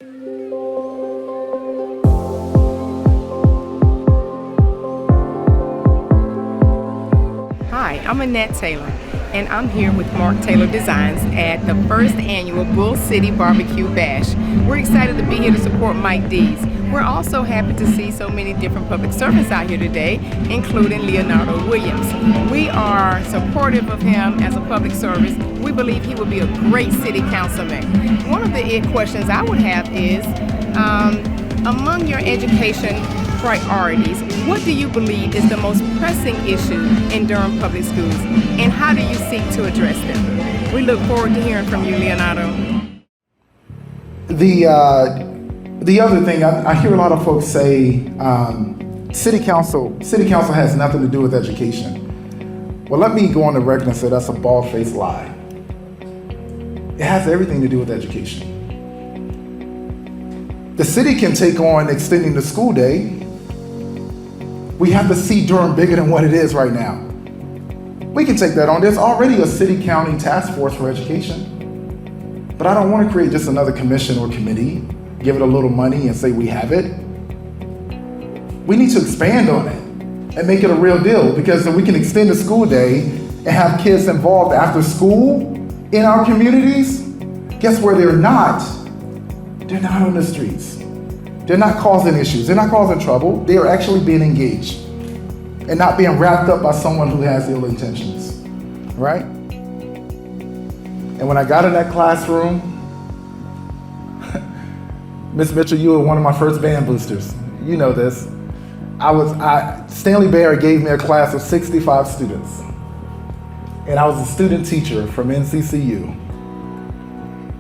Hi, I'm Annette Taylor, and I'm here with Mark Taylor Designs at the first annual Bull City Barbecue Bash. We're excited to be here to support Mike Dees. We're also happy to see so many different public servants out here today, including Leonardo Williams. We are supportive of him as a public service. We believe he will be a great city councilman. One of the questions I would have is, among your education priorities, what do you believe is the most pressing issue in Durham Public Schools, and how do you seek to address them? We look forward to hearing from you, Leonardo. The other thing, I hear a lot of folks say, city council has nothing to do with education. Well, let me go on the record and say that's a bald-faced lie. It has everything to do with education. The city can take on extending the school day. We have to see Durham bigger than what it is right now. We can take that on. There's already a city-county task force for education. But I don't want to create just another commission or committee, give it a little money and say we have it. We need to expand on it and make it a real deal, because if we can extend the school day and have kids involved after school in our communities, guess where they're not? They're not on the streets. They're not causing issues. They're not causing trouble. They are actually being engaged and not being wrapped up by someone who has ill intentions, right? And when I got in that classroom, Miss Mitchell, you were one of my first band boosters. You know this. Stanley Barrett gave me a class of 65 students. And I was a student teacher from NCCU.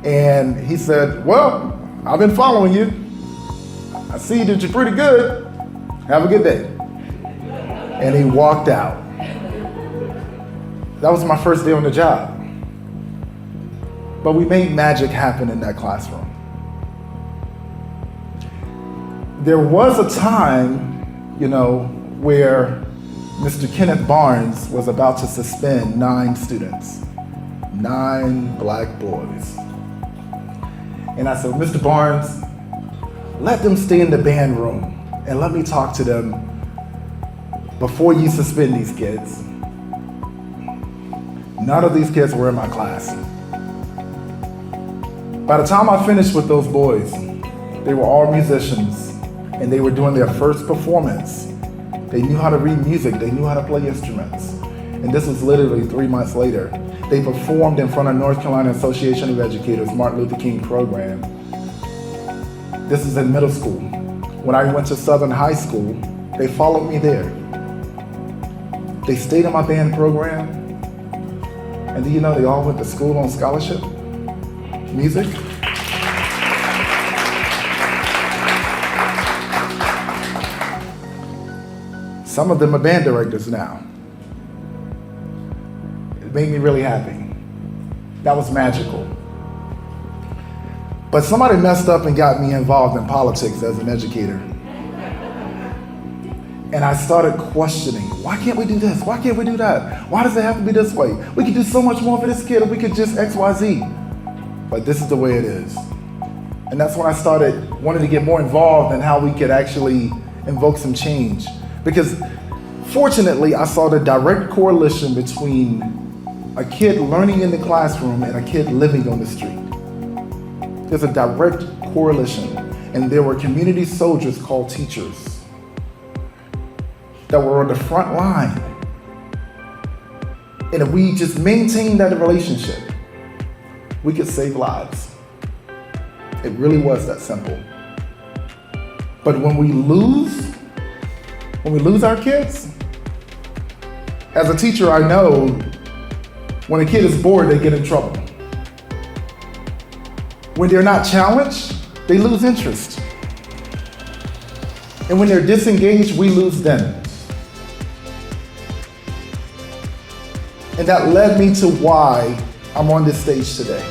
And he said, well, I've been following you. I see that you're pretty good. Have a good day. And he walked out. That was my first day on the job. But we made magic happen in that classroom. There was a time, where Mr. Kenneth Barnes was about to suspend 9 students, 9 black boys. And I said, Mr. Barnes, let them stay in the band room and let me talk to them before you suspend these kids. None of these kids were in my class. By the time I finished with those boys, they were all musicians and they were doing their first performance. They knew how to read music, they knew how to play instruments. And this was literally 3 months later. They performed in front of North Carolina Association of Educators, Martin Luther King program. This is in middle school. When I went to Southern High School, they followed me there. They stayed in my band program. And do you know they all went to school on scholarship? Music. Some of them are band directors now. It made me really happy. That was magical. But somebody messed up and got me involved in politics as an educator. And I started questioning, why can't we do this? Why can't we do that? Why does it have to be this way? We could do so much more for this kid if we could just X, Y, Z. But this is the way it is. And that's when I started wanting to get more involved in how we could actually invoke some change. Because fortunately, I saw the direct correlation between a kid learning in the classroom and a kid living on the street. There's a direct correlation. And there were community soldiers called teachers that were on the front line. And if we just maintained that relationship, we could save lives. It really was that simple. But when we lose our kids, as a teacher, I know when a kid is bored, they get in trouble. When they're not challenged, they lose interest. And when they're disengaged, we lose them. And that led me to why I'm on this stage today.